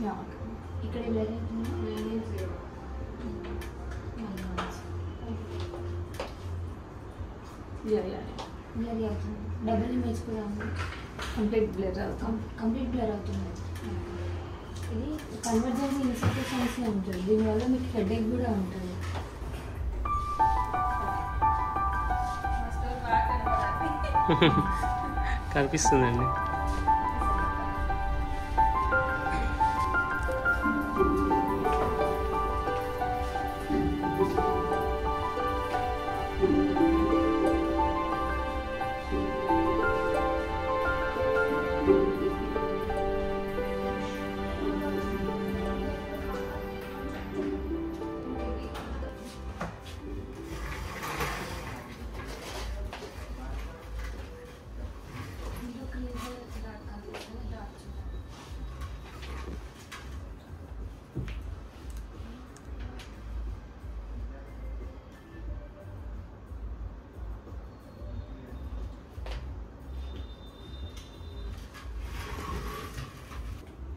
Yeah ఇక్కడ blur అవుతుంది. Blur అవుతుంది. డబుల్ ఇమేజ్ కూడా ఉంది. కంప్లీట్ బ్లర్ అవుతుంది. కంప్లీట్ బ్లర్ అవుతుంది. ఇది కన్వర్జెన్స్ ఇన్స్టిట్యూషన్స్ ఉంటుంది. దీనివల్ల మీకు హెడేక్ కూడా ఉంటుంది. కనిపిస్తుందండి.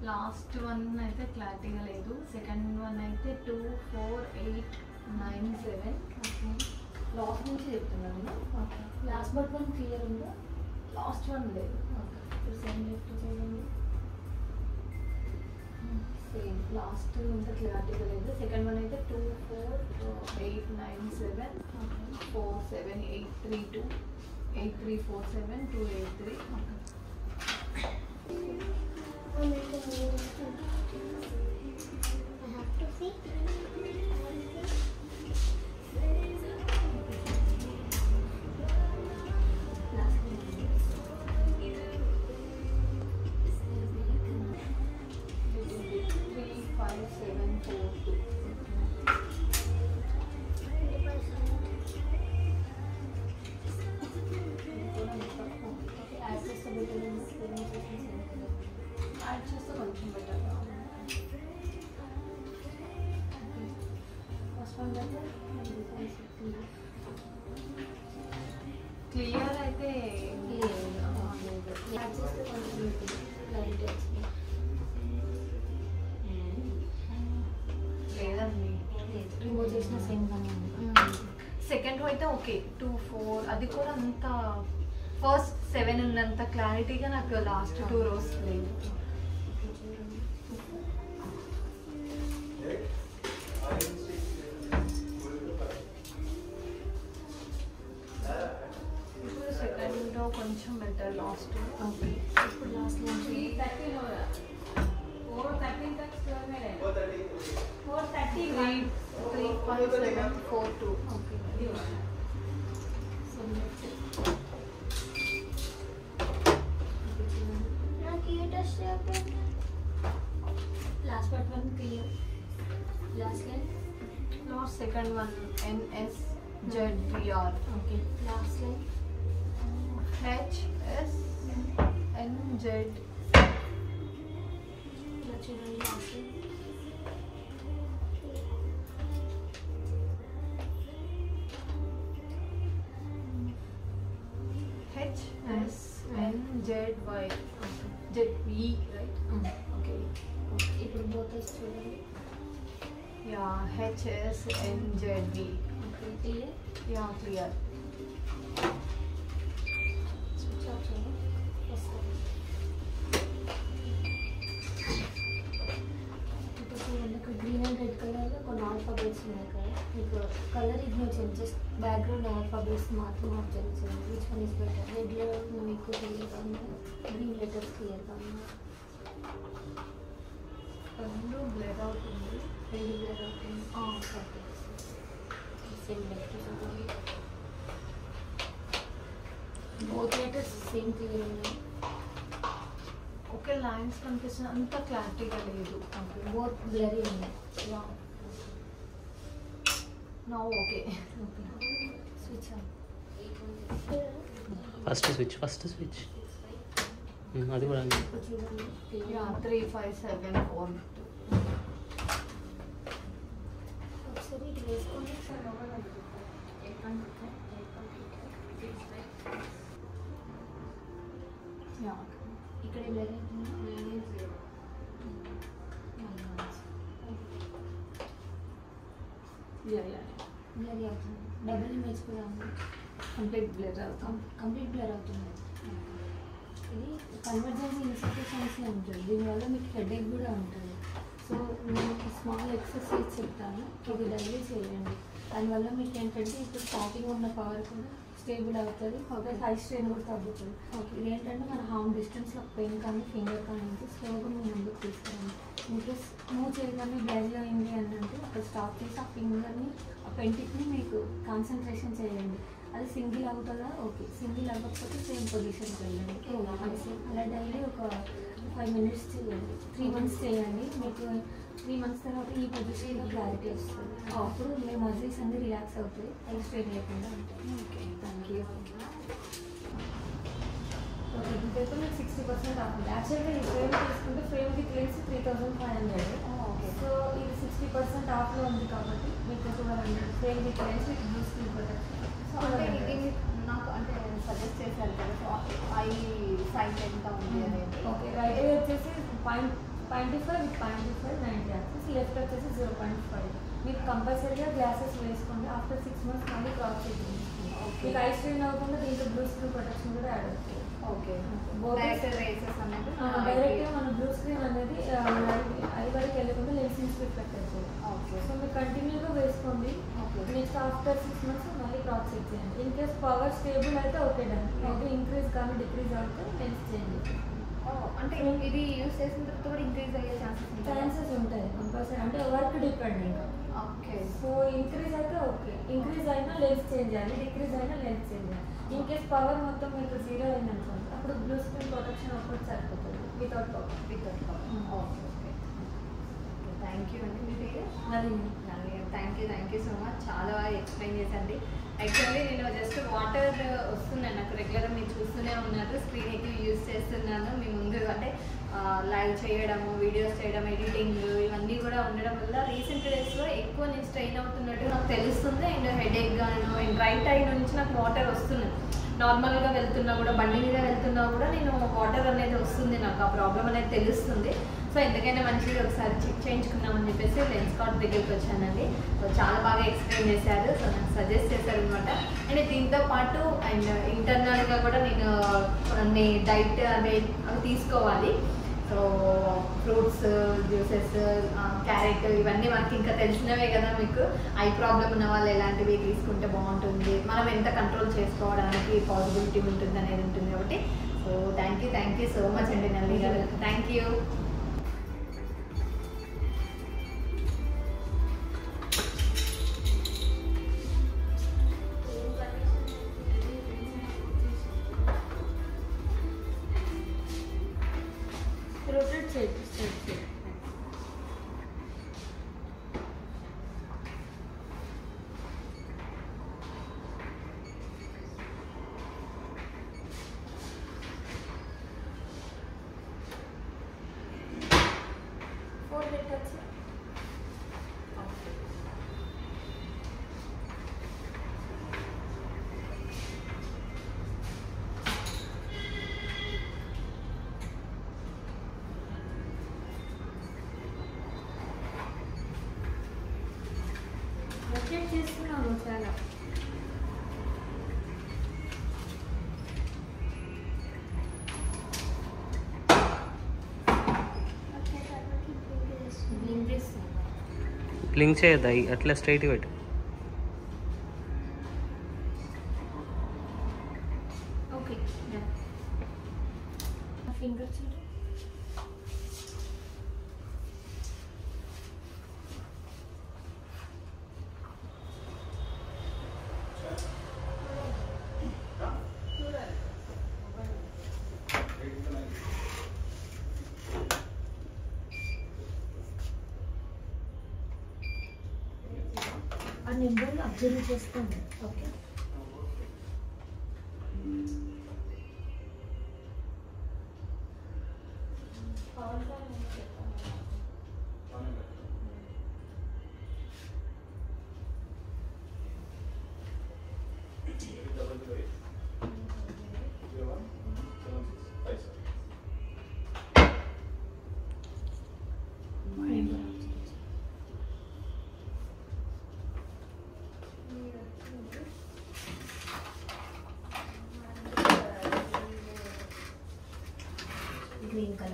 లాస్ట్ వన్ అయితే క్లారిటీగా లేదు. సెకండ్ వన్ అయితే 2, 4, 8, 9, 7. లాస్ట్ నుంచి చెప్తున్నాను. Okay. Last but one clear ఉందా? లాస్ట్ వన్ లేదు. ఓకే. ఇప్పుడు సేమ్ లెఫ్ట్ చేయండి. సేమ్ లాస్ట్ అంతా క్లారిటీగా లేదు. సెకండ్ వన్ అయితే 2, 4, 8, 9, 7, 4, 7, 8, 3, 2, 8, 3, 4, 7, 2, 8, 3. I have to see. Last 3, 5, 7, 4, 2. Add చేస్తే బెటర్ యాడ్ చేస్తే కొంచెం బెటర్గా ఉంది. ఫస్ట్ వన్ బెటర్ క్లియర్ అయితే యాడ్ చేస్తే కొంచెం క్లారిటీ వచ్చింది. లేదండి. రిమూవ్ చేసిన సేమ్ గానే ఉంది. సెకండ్ అయితే ఓకే 2, 4 అది కూడా అంత ఫస్ట్ 7 ఉన్నంత క్లారిటీగా నాకు లాస్ట్ 2 రోస్ లేదు. ఇప్పుడు సెకండ్ కొంచెం బెటర్ లాస్ట్. ఓకే. ఇప్పుడు లాస్ట్ నుంచి 3, 5, 7, 4, 2. ఓకే. సేమ్ లెఫ్ట్ నాకు ఏ టెస్ట్ చేయకపోతే last but one clear. Last line last second one NSZVR. Okay. Last line HSNZ. ఇలా చూడండి. Last line HSNZY. ZE, right? Okay. ఇప్పుడు బోత్ చూడండి. Yeah, HSNZV. Okay. Clear. Yeah, clear. Switch off చేయండి. వస్తుంది. ఇప్పుడు చూడండి, ఇక్కడ గ్రీన్ అండ్ రెడ్ కలర్లో కొన్ని ఆల్ఫాబెట్స్ ఉన్నాయి కదా. మీకు కలర్ ఇగ్నోర్ చేయండి. జస్ట్ బ్యాక్గ్రౌండ్ ఆల్ఫాబెట్స్ మాత్రం అబ్జర్వ్ చేయండి. Which one is better? రెడ్లో మీకు క్లియర్గా ఉన్నాయి, గ్రీన్ లెటర్స్ క్లియర్గా ఉన్నాయి. రెండు బ్లర్ అవుతుంది. రెండు బ్లర్ అవుతుంది. ఓకే. సేమ్ లెఫ్ట్ చూడండి. బోత్ లెటర్స్ సేమ్ క్లియర్ ఉన్నాయి. ఓకే, లైన్స్ కనిపిస్తుంది, అంత క్లారిటీగా లేదు. ఓకే. బోత్ బ్లరీ ఉన్నాయి. Now okay. Okay. Switch on. First switch అది కూడా ఇప్పుడు చూడండి. Yeah, 3, 5, 7, 4, 2. ఒకసారి ఇది వేసుకోండి. Yeah. ఇక్కడ బ్లర్ అవుతుంది. బ్లర్ అవుతుంది. డబుల్ ఇమేజ్ కూడా ఉంది. కంప్లీట్ బ్లర్ అవుతాం. కంప్లీట్ బ్లర్ అవుతుంది. ఇది కన్వర్జెన్సీ ఇన్స్టిట్యూషన్స్ ఉంటుంది. దీనివల్ల మీకు హెడేక్ కూడా ఉంటుంది. సో నేను స్మాల్ ఎక్సర్సైజ్ చెప్తాను, ఇది డైలీ చేయండి. దానివల్ల మీకు ఏంటంటే ఇప్పుడు స్టార్టింగ్ ఉన్న పవర్ కూడా స్టేబుల్ అవుతుంది, హై స్ట్రెయిన్ కూడా తగ్గుతుంది. ఇది ఏంటంటే మన హార్మ్ డిస్టెన్స్లో పెయిన్ కానీ ఫింగర్ కానీ స్లోగా మేము ముందుకు తీసుకురండి. ఇన్కేస్ మూవ్ చేయగానే బ్లర్ అయింది అని అంటే అక్కడ స్టాప్ చేసి ఆ ఫింగర్ని ఆ పెంటిక్ని మీకు కాన్సన్ట్రేషన్ చేయండి. అది సింగిల్ అవుతుందా? ఓకే. సింగిల్ అవ్వకపోతే సేమ్ పొజిషన్కి వెళ్ళండి. అలా డైలీ ఒక 5 minutes చేయండి. 3 months చేయండి. మీకు 3 months తర్వాత ఈ పొజిషన్లో క్లారిటీ వస్తుంది. అప్పుడు మీ మజిల్స్ అన్నీ రిలాక్స్ అవుతాయి, అవి స్ట్రెయిన్ లేకుండా ఉంటాయి. Okay, thank you. ఇదైతే మీకు 60% అవుతుంది. యాక్చువల్గా ఈ ఫ్రేమ్ తీసుకుంటే ఫ్రేమ్కి క్లియర్స్ 3500. సో ఇది 60% ఆఫ్లో ఉంది కాబట్టి మీకు 200. ఫ్రేమ్కి క్లియర్స్ మీకు బ్లూ స్క్రీన్ ప్రొటెక్షన్. సో అంటే ఇది నాకు అంటే సజెస్ట్ చేశారు కదా, సో ఐ సైజ్ ఎంత ఉంది అనేది. ఓకే, రైట్ ఐ వచ్చేసి 0.5 విత్ 0.5 90 యాక్సెస్, లెఫ్ట్ వచ్చేసి 0.5. మీరు కంపల్సరీగా గ్లాసెస్ వేసుకోండి. ఆఫ్టర్ 6 months మళ్ళీ క్రాస్ చేయండి. మీకు ఐ స్ట్రెయిన్ అవ్వకుండా దీంట్లో బ్లూ స్క్రీన్ ప్రొటెక్షన్ కూడా యాడ్ అవుతుంది. ఓకే, డైరెక్ట్ రేసెస్ అనేది డైరెక్ట్గా మన బ్లూ స్క్రీన్ అనేది ఐ వరకు వెళ్ళకుండా లెన్స్ ఇన్స్పెక్ట్ పెట్టచ్చు. ఓకే, సో మీరు కంటిన్యూగా వేసుకోండి. నెక్స్ట్ ఆఫ్టర్ 6 months మళ్ళీ క్రాస్ చెక్ చేయండి. ఇన్ కేస్ పవర్ స్టేబుల్ అయితే ఓకే డన్. అయితే ఇంక్రీజ్ కానీ డిక్రీజ్ అవుతే లెన్స్ చేంజ్. అంటే ఇది యూస్ చేసిన తర్వాత కూడా ఇంక్రీజ్ అయ్యే ఛాన్సెస్ ఉంటాయి కంపల్సరీ. అంటే work dependent. Okay, so increase అయితే ఓకే, ఇంక్రీజ్ అయినా లెన్స్ చేంజ్ చేయాలి, డిక్రీజ్ అయినా లెన్స్ చేంజ్ చేయాలి. ఇన్ కేస్ పవర్ మొత్తం మీకు 0 అయింది అనుకోండి, అప్పుడు బ్లూ స్క్రీన్ ప్రొటెక్షన్ ఒకటి సరిపోతుంది without power. Okay, okay, thank you అండి. మీ పేరు? అది థ్యాంక్ యూ సో మచ్. చాలా బాగా ఎక్స్ప్లెయిన్ చేసండి. యాక్చువల్లీ నేను జస్ట్ వాటర్ వస్తున్నాను నాకు రెగ్యులర్గా, మీరు చూస్తూనే ఉన్నారు. స్క్రీన్ ఎక్కువ యూజ్ చేస్తున్నాను మీ ముందు. అంటే లైవ్ చేయడము, వీడియోస్ చేయడం, ఎడిటింగ్ ఇవన్నీ కూడా ఉండడం వల్ల రీసెంట్ డేస్లో ఎక్కువ నేను స్ట్రెయిన్ అవుతున్నట్టు నాకు తెలుస్తుంది. అండ్ హెడేక్ గాను అండ్ రైట్ ఐ నుంచి నాకు వాటర్ వస్తుంది. నార్మల్గా వెళ్తున్నా కూడా, బండి మీద వెళ్తున్నా కూడా నేను వాటర్ అనేది వస్తుంది, నాకు ఆ ప్రాబ్లం అనేది తెలుస్తుంది. సో ఎందుకైనా మంచిగా ఒకసారి చెక్ చేయించుకుందామని చెప్పేసి లెన్స్ కార్డ్ దగ్గరికి వచ్చానండి. సో చాలా బాగా ఎక్స్ప్లెయిన్ చేశారు. సో నాకు సజెస్ట్ చేశారు అనమాట. అండ్ దీంతో పాటు అండ్ ఇంటర్నల్గా కూడా నేను అన్ని డైట్ అవి తీసుకోవాలి. సో ఫ్రూట్స్, జ్యూసెస్, క్యారెట్ ఇవన్నీ మనకి ఇంకా తెలిసినవే కదా మీకు. ఐ ప్రాబ్లం ఉన్న వాళ్ళు ఎలాంటివి తీసుకుంటే బాగుంటుంది, మనం ఎంత కంట్రోల్ చేసుకోవడానికి పాసిబిలిటీ ఉంటుంది అనేది ఉంటుంది కాబట్టి. So thank you so much అండి నల్లి గారు. Thank you. రొటేట్ చేయండి. రొటేట్ చేస్తున్నాను చాలా. బ్లింక్ చేస్తున్నాను. బ్లింక్ చేయొద్దా, అట్లా స్ట్రైట్గా పెట్టు. ఓకే, ఫింగర్ చూడు. ఆ నెంబర్ని అబ్జర్వ్ చేసుకోండి. Okay,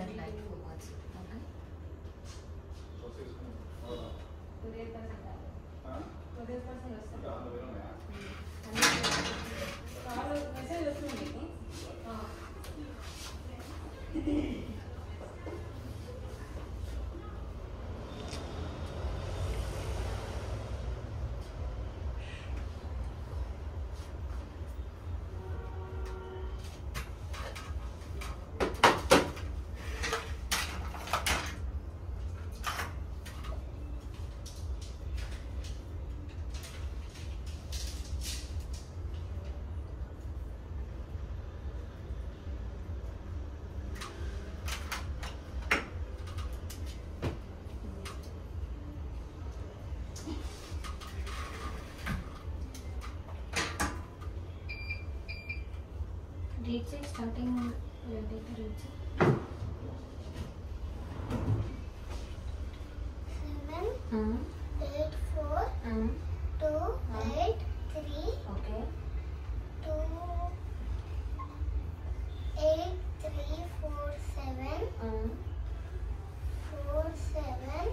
doesn't like too much. Okay, 2% వస్తుంది. కాల్ మెసేజ్ వస్తుంది మీకు. రీచ్ స్టార్టింగ్ ఏదైతే reach 7 8 4 2 8 3 okay 2 8 3 4 7 4 7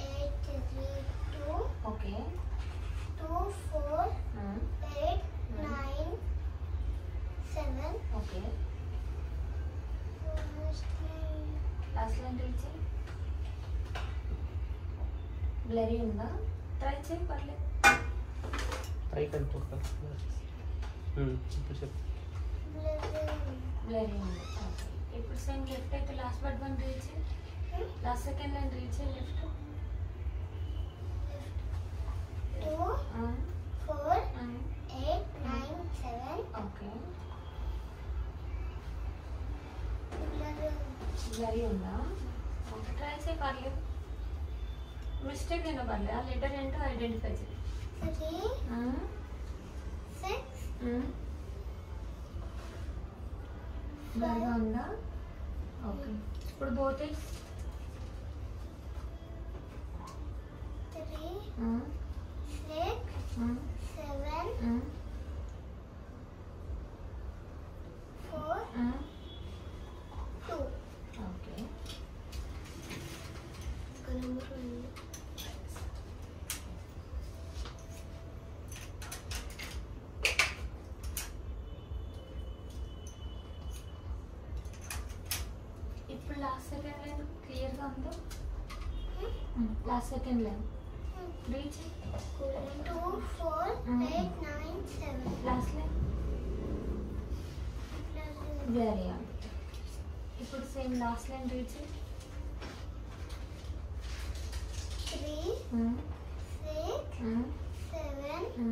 8 3 2 okay 2 4 8 9 7 okay last line reach blurry ఉందా ట్రై చేయి పర్లేదు పైకి వెళ్ళిపోతా. ఇప్పుడు చెప్పు. బ్లరీ ఉంది. ఓకే ఇప్పుడు సేమ్ లెఫ్ట్ అయితే last but one reach last second line reach left 2 4 8 9 7 okay blurry ఉందా ఓకే ట్రై చేయి పర్లేదు మిస్టేక్ అయినా పర్లేదు ఆ లెటర్ ఏంటో ఐడెంటిఫై చేయి 3 6 బాగా ఉందా ఓకే ఇప్పుడు పోతే 3 6 7 4 2 ఓకే ఇప్పుడు లాస్ట్ సెకండ్ లైన్ క్లియర్గా ఉందా last second line reach 2 4 8 9 7 last line very ఇప్పుడు సేమ్ లాస్ట్ లైన్ రీచ్ 3 6 7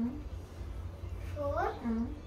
4